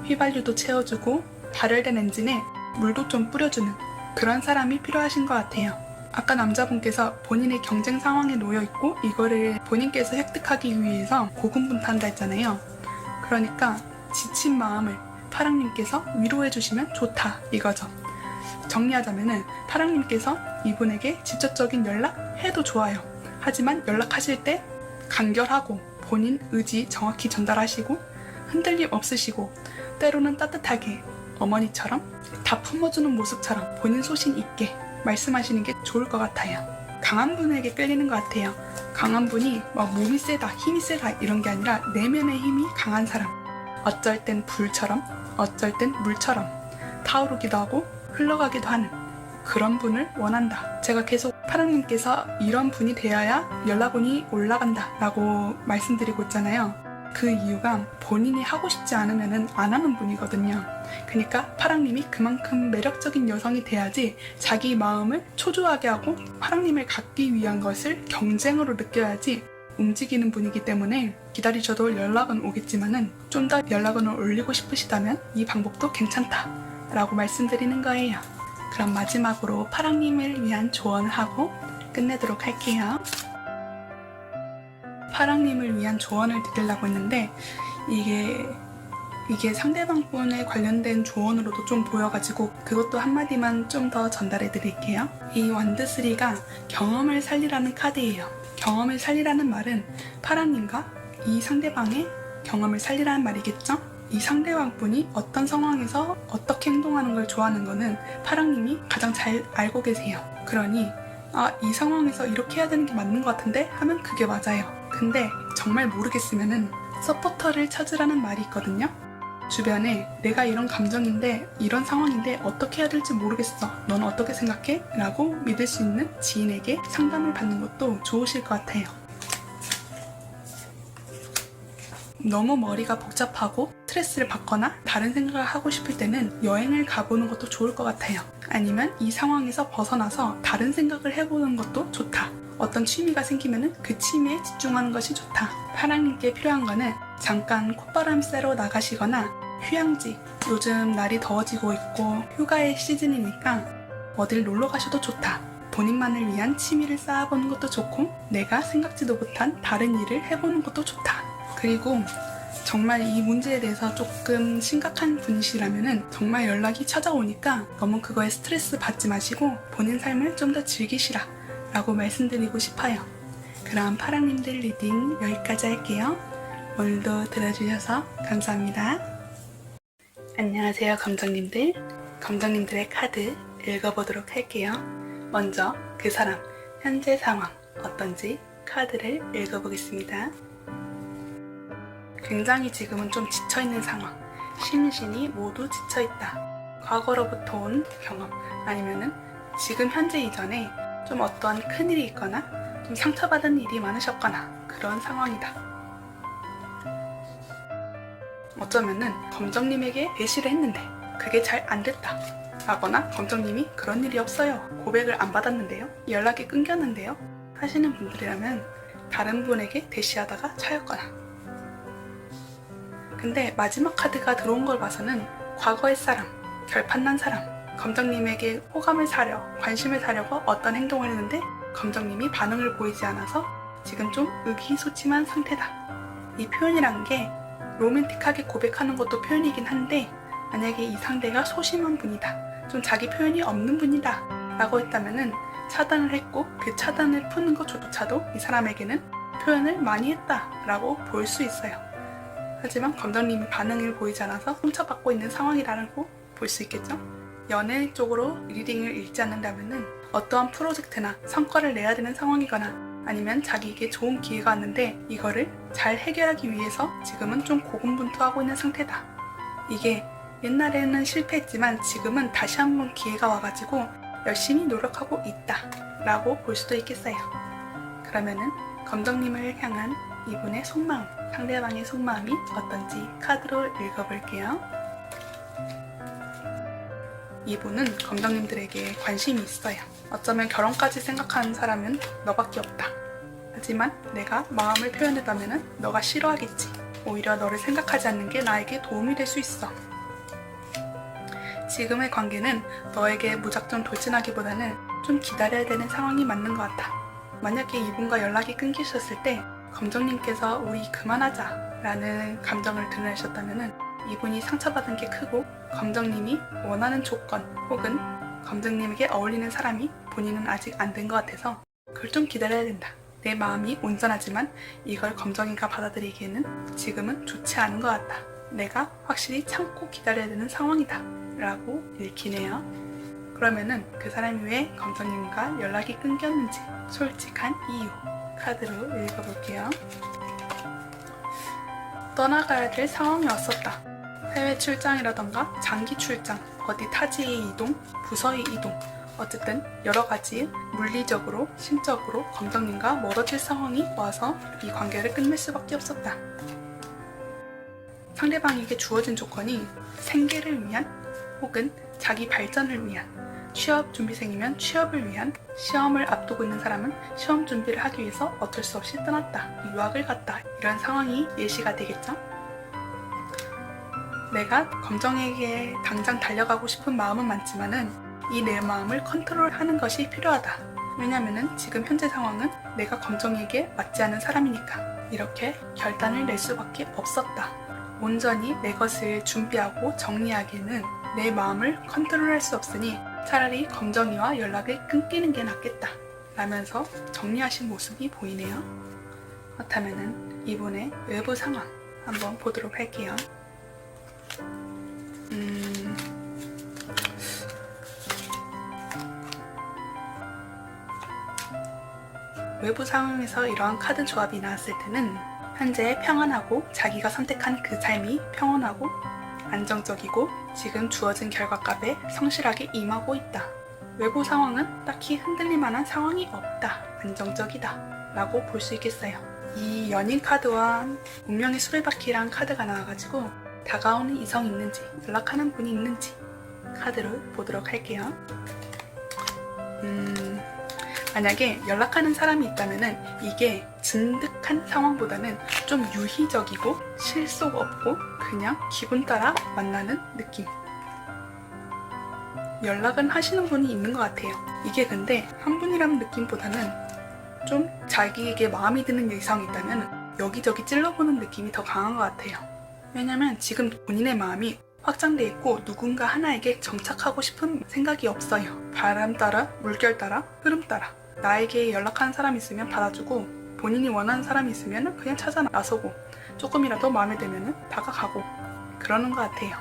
휘발유도 채워주고 발열된 엔진에 물도 좀 뿌려주는 그런 사람이 필요하신 것 같아요. 아까 남자분께서 본인의 경쟁 상황에 놓여있고 이거를 본인께서 획득하기 위해서 고군분투한다 했잖아요. 그러니까 지친 마음을 파랑님께서 위로해주시면 좋다 이거죠. 정리하자면은 파랑님께서 이분에게 직접적인 연락 해도 좋아요. 하지만 연락하실 때 간결하고 본인 의지 정확히 전달하시고 흔들림 없으시고 때로는 따뜻하게 어머니처럼 다 품어주는 모습처럼 본인 소신 있게 말씀하시는 게 좋을 것 같아요. 강한 분에게 끌리는 것 같아요. 강한 분이 막 몸이 세다, 힘이 세다 이런 게 아니라 내면의 힘이 강한 사람. 어쩔 땐 불처럼, 어쩔 땐 물처럼 타오르기도 하고 흘러가기도 하는 그런 분을 원한다. 제가 계속 파랑님께서 이런 분이 되어야 연락운이 올라간다 라고 말씀드리고 있잖아요. 그 이유가 본인이 하고 싶지 않으면 안 하는 분이거든요. 그러니까 파랑님이 그만큼 매력적인 여성이 돼야지 자기 마음을 초조하게 하고 파랑님을 갖기 위한 것을 경쟁으로 느껴야지 움직이는 분이기 때문에 기다리셔도 연락은 오겠지만은 좀 더 연락운을 올리고 싶으시다면 이 방법도 괜찮다 라고 말씀드리는 거예요. 그럼 마지막으로 파랑님을 위한 조언을 하고 끝내도록 할게요. 파랑님을 위한 조언을 드리려고 했는데 이게 상대방 분에 관련된 조언으로도 좀 보여가지고 그것도 한마디만 좀 더 전달해 드릴게요. 이 원드3가 경험을 살리라는 카드예요. 경험을 살리라는 말은 파랑님과 이 상대방의 경험을 살리라는 말이겠죠? 이 상대방 분이 어떤 상황에서 어떻게 행동하는 걸 좋아하는 거는 파랑님이 가장 잘 알고 계세요. 그러니 아, 이 상황에서 이렇게 해야 되는 게 맞는 것 같은데 하면 그게 맞아요. 근데 정말 모르겠으면은 서포터를 찾으라는 말이 있거든요. 주변에 내가 이런 감정인데 이런 상황인데 어떻게 해야 될지 모르겠어. 넌 어떻게 생각해? 라고 믿을 수 있는 지인에게 상담을 받는 것도 좋으실 것 같아요. 너무 머리가 복잡하고 스트레스를 받거나 다른 생각을 하고 싶을 때는 여행을 가보는 것도 좋을 것 같아요. 아니면 이 상황에서 벗어나서 다른 생각을 해보는 것도 좋다. 어떤 취미가 생기면 그 취미에 집중하는 것이 좋다. 파랑님께 필요한 거는 잠깐 콧바람 쐬러 나가시거나 휴양지, 요즘 날이 더워지고 있고 휴가의 시즌이니까 어딜 놀러 가셔도 좋다. 본인만을 위한 취미를 쌓아보는 것도 좋고 내가 생각지도 못한 다른 일을 해보는 것도 좋다. 그리고 정말 이 문제에 대해서 조금 심각한 분이시라면 정말 연락이 찾아오니까 너무 그거에 스트레스 받지 마시고 본인 삶을 좀 더 즐기시라 라고 말씀드리고 싶어요. 그럼 파랑님들 리딩 여기까지 할게요. 오늘도 들어주셔서 감사합니다. 안녕하세요, 검정님들. 검정님들의 카드 읽어보도록 할게요. 먼저 그 사람 현재 상황 어떤지 카드를 읽어보겠습니다. 굉장히 지금은 좀 지쳐있는 상황, 심신이 모두 지쳐있다. 과거로부터 온 경험 아니면은 지금 현재 이전에 좀 어떠한 큰일이 있거나 좀 상처받은 일이 많으셨거나 그런 상황이다. 어쩌면은 검정님에게 배신을 했는데 그게 잘 안 됐다 라거나 검정님이 그런 일이 없어요, 고백을 안 받았는데요, 연락이 끊겼는데요 하시는 분들이라면 다른 분에게 대시하다가 차였거나. 근데 마지막 카드가 들어온 걸 봐서는 과거의 사람, 결판난 사람, 검정님에게 호감을 사려, 관심을 사려고 어떤 행동을 했는데 검정님이 반응을 보이지 않아서 지금 좀 의기소침한 상태다. 이 표현이란 게 로맨틱하게 고백하는 것도 표현이긴 한데 만약에 이 상대가 소심한 분이다, 좀 자기 표현이 없는 분이다 라고 했다면은 차단을 했고 그 차단을 푸는 것조차도 이 사람에게는 표현을 많이 했다 라고 볼 수 있어요. 하지만 검정님이 반응을 보이지 않아서 상처받고 있는 상황이라고 볼 수 있겠죠? 연애 쪽으로 리딩을 읽지 않는다면 어떠한 프로젝트나 성과를 내야 되는 상황이거나 아니면 자기에게 좋은 기회가 왔는데 이거를 잘 해결하기 위해서 지금은 좀 고군분투하고 있는 상태다. 이게 옛날에는 실패했지만 지금은 다시 한번 기회가 와가지고 열심히 노력하고 있다 라고 볼 수도 있겠어요. 그러면은 검정님을 향한 이분의 속마음, 상대방의 속마음이 어떤지 카드로 읽어볼게요. 이분은 검정님들에게 관심이 있어요. 어쩌면 결혼까지 생각하는 사람은 너밖에 없다. 하지만 내가 마음을 표현했다면 너가 싫어하겠지. 오히려 너를 생각하지 않는 게 나에게 도움이 될 수 있어. 지금의 관계는 너에게 무작정 돌진하기보다는 좀 기다려야 되는 상황이 맞는 것 같아. 만약에 이분과 연락이 끊기셨을 때 검정님께서 우리 그만하자 라는 감정을 드러내셨다면 이분이 상처받은 게 크고 검정님이 원하는 조건 혹은 검정님에게 어울리는 사람이 본인은 아직 안 된 것 같아서 그걸 좀 기다려야 된다. 내 마음이 온전하지만 이걸 검정이가 받아들이기에는 지금은 좋지 않은 것 같다. 내가 확실히 참고 기다려야 되는 상황이다 라고 읽히네요. 그러면은 그 사람이 왜 검정님과 연락이 끊겼는지 솔직한 이유 카드로 읽어볼게요. 떠나가야 될 상황이 왔었다. 해외 출장이라던가 장기 출장, 어디 타지의 이동, 부서의 이동, 어쨌든 여러 가지 물리적으로, 심적으로 검정님과 멀어질 상황이 와서 이 관계를 끝낼 수밖에 없었다. 상대방에게 주어진 조건이 생계를 위한 혹은 자기 발전을 위한, 취업 준비생이면 취업을 위한, 시험을 앞두고 있는 사람은 시험 준비를 하기 위해서 어쩔 수 없이 떠났다, 유학을 갔다, 이런 상황이 예시가 되겠죠? 내가 검정에게 당장 달려가고 싶은 마음은 많지만은 이 내 마음을 컨트롤하는 것이 필요하다. 왜냐면은 지금 현재 상황은 내가 검정에게 맞지 않은 사람이니까 이렇게 결단을 낼 수밖에 없었다. 온전히 내 것을 준비하고 정리하기에는 내 마음을 컨트롤할 수 없으니 차라리 검정이와 연락을 끊기는 게 낫겠다 라면서 정리하신 모습이 보이네요. 그렇다면 이분의 외부 상황 한번 보도록 할게요. 외부 상황에서 이러한 카드 조합이 나왔을 때는 현재 평안하고 자기가 선택한 그 삶이 평온하고 안정적이고 지금 주어진 결과값에 성실하게 임하고 있다. 외부 상황은 딱히 흔들릴 만한 상황이 없다. 안정적이다. 라고 볼 수 있겠어요. 이 연인 카드와 운명의 수레바퀴라는 카드가 나와가지고 다가오는 이성이 있는지 연락하는 분이 있는지 카드를 보도록 할게요. 만약에 연락하는 사람이 있다면 이게 진득한 상황보다는 좀 유희적이고 실속 없고 그냥 기분 따라 만나는 느낌. 연락은 하시는 분이 있는 것 같아요. 이게 근데 한 분이라는 느낌보다는 좀 자기에게 마음이 드는 이성이 있다면 여기저기 찔러보는 느낌이 더 강한 것 같아요. 왜냐면 지금 본인의 마음이 확장돼 있고 누군가 하나에게 정착하고 싶은 생각이 없어요. 바람 따라, 물결 따라, 흐름 따라. 나에게 연락하는 사람이 있으면 받아주고 본인이 원하는 사람이 있으면 그냥 찾아 나서고 조금이라도 마음에 들면 다가가고 그러는 것 같아요.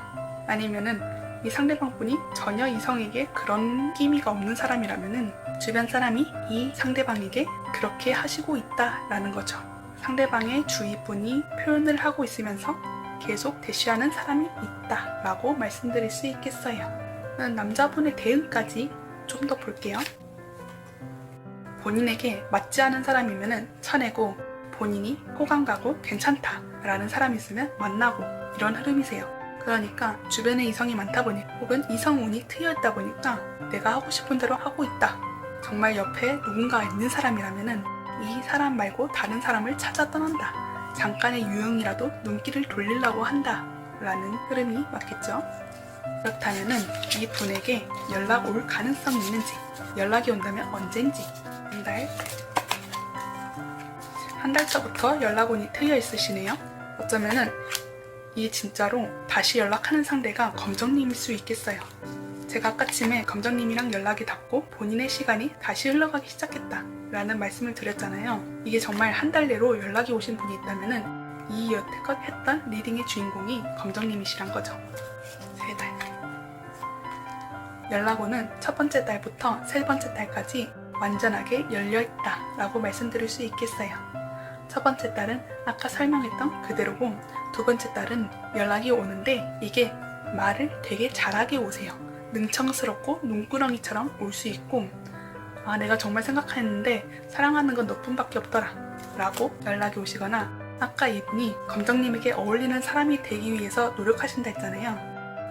아니면은 이 상대방 분이 전혀 이성에게 그런 끼미가 없는 사람이라면은 주변 사람이 이 상대방에게 그렇게 하시고 있다라는 거죠. 상대방의 주위 분이 표현을 하고 있으면서 계속 대시하는 사람이 있다라고 말씀드릴 수 있겠어요. 남자분의 대응까지 좀 더 볼게요. 본인에게 맞지 않은 사람이면 쳐내고 본인이 호감 가고 괜찮다라는 사람이 있으면 만나고 이런 흐름이세요. 그러니까 주변에 이성이 많다 보니 혹은 이성운이 트여있다 보니까 내가 하고 싶은 대로 하고 있다. 정말 옆에 누군가 있는 사람이라면 이 사람 말고 다른 사람을 찾아 떠난다. 잠깐의 유흥이라도 눈길을 돌리려고 한다 라는 흐름이 맞겠죠. 그렇다면 이 분에게 연락 올 가능성이 있는지, 연락이 온다면 언젠지, 한 달 차부터 연락운이 트여 있으시네요. 어쩌면은 이 진짜로 다시 연락하는 상대가 검정님일 수 있겠어요. 제가 아까쯤에 검정님이랑 연락이 닿고 본인의 시간이 다시 흘러가기 시작했다 라는 말씀을 드렸잖아요. 이게 정말 한 달 내로 연락이 오신 분이 있다면은 이 여태껏 했던 리딩의 주인공이 검정님이시란 거죠. 3달. 연락오는 첫 번째 달부터 세 번째 달까지 완전하게 열려있다 라고 말씀드릴 수 있겠어요. 첫 번째 달은 아까 설명했던 그대로고 두 번째 달은 연락이 오는데 이게 말을 되게 잘하게 오세요. 능청스럽고 눈구렁이처럼 올 수 있고 아 내가 정말 생각했는데 사랑하는 건 너뿐밖에 없더라 라고 연락이 오시거나 아까 이분이 검정님에게 어울리는 사람이 되기 위해서 노력하신다 했잖아요.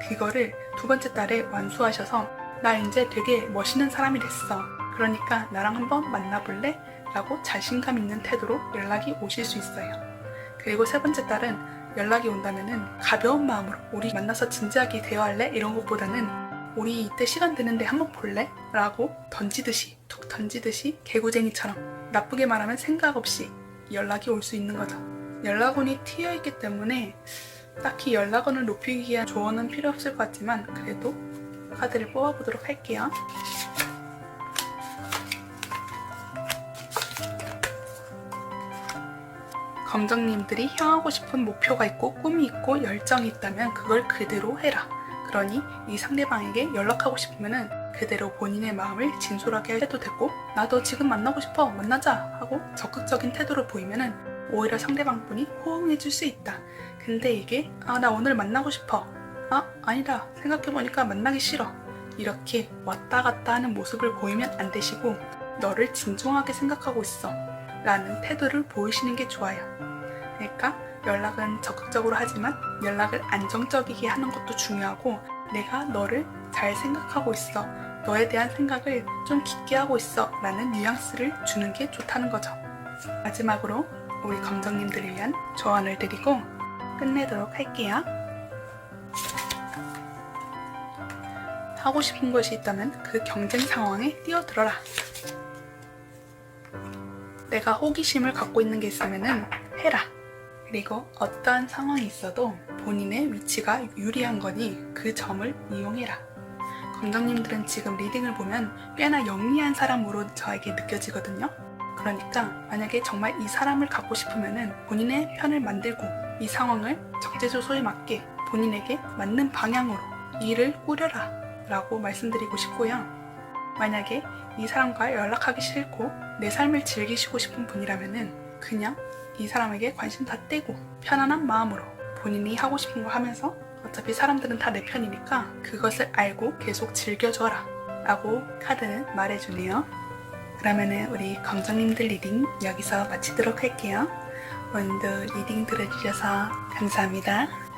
그거를 두 번째 달에 완수하셔서 나 이제 되게 멋있는 사람이 됐어. 그러니까 나랑 한번 만나볼래? 라고 자신감 있는 태도로 연락이 오실 수 있어요. 그리고 세 번째 달은 연락이 온다면은 가벼운 마음으로 우리 만나서 진지하게 대화할래? 이런 것보다는 우리 이때 시간 되는데 한번 볼래? 라고 던지듯이 툭 던지듯이 개구쟁이처럼 나쁘게 말하면 생각 없이 연락이 올 수 있는 거죠. 연락운이 트여있기 때문에 딱히 연락운을 높이기 위한 조언은 필요 없을 것 같지만 그래도 카드를 뽑아보도록 할게요. 검정님들이 향하고 싶은 목표가 있고 꿈이 있고 열정이 있다면 그걸 그대로 해라. 그러니 이 상대방에게 연락하고 싶으면 그대로 본인의 마음을 진솔하게 해도 되고 나도 지금 만나고 싶어 만나자 하고 적극적인 태도를 보이면 오히려 상대방 분이 호응해 줄 수 있다. 근데 이게 나 오늘 만나고 싶어 아니다 생각해보니까 만나기 싫어 이렇게 왔다 갔다 하는 모습을 보이면 안 되시고 너를 진중하게 생각하고 있어 라는 태도를 보이시는 게 좋아요. 그러니까 연락은 적극적으로 하지만 연락을 안정적이게 하는 것도 중요하고 내가 너를 잘 생각하고 있어 너에 대한 생각을 좀 깊게 하고 있어 라는 뉘앙스를 주는 게 좋다는 거죠. 마지막으로 우리 검정님들을 위한 조언을 드리고 끝내도록 할게요. 하고 싶은 것이 있다면 그 경쟁 상황에 뛰어들어라. 내가 호기심을 갖고 있는 게 있으면 해라. 그리고 어떠한 상황이 있어도 본인의 위치가 유리한 거니 그 점을 이용해라. 검정님들은 지금 리딩을 보면 꽤나 영리한 사람으로 저에게 느껴지거든요. 그러니까 만약에 정말 이 사람을 갖고 싶으면 본인의 편을 만들고 이 상황을 적재조소에 맞게 본인에게 맞는 방향으로 일을 꾸려라 라고 말씀드리고 싶고요. 만약에 이 사람과 연락하기 싫고 내 삶을 즐기시고 싶은 분이라면은 그냥 이 사람에게 관심 다 떼고 편안한 마음으로 본인이 하고 싶은 거 하면서 어차피 사람들은 다 내 편이니까 그것을 알고 계속 즐겨줘라 라고 카드는 말해주네요. 그러면은 우리 검정님들 리딩 여기서 마치도록 할게요. 오늘도 리딩 들어주셔서 감사합니다.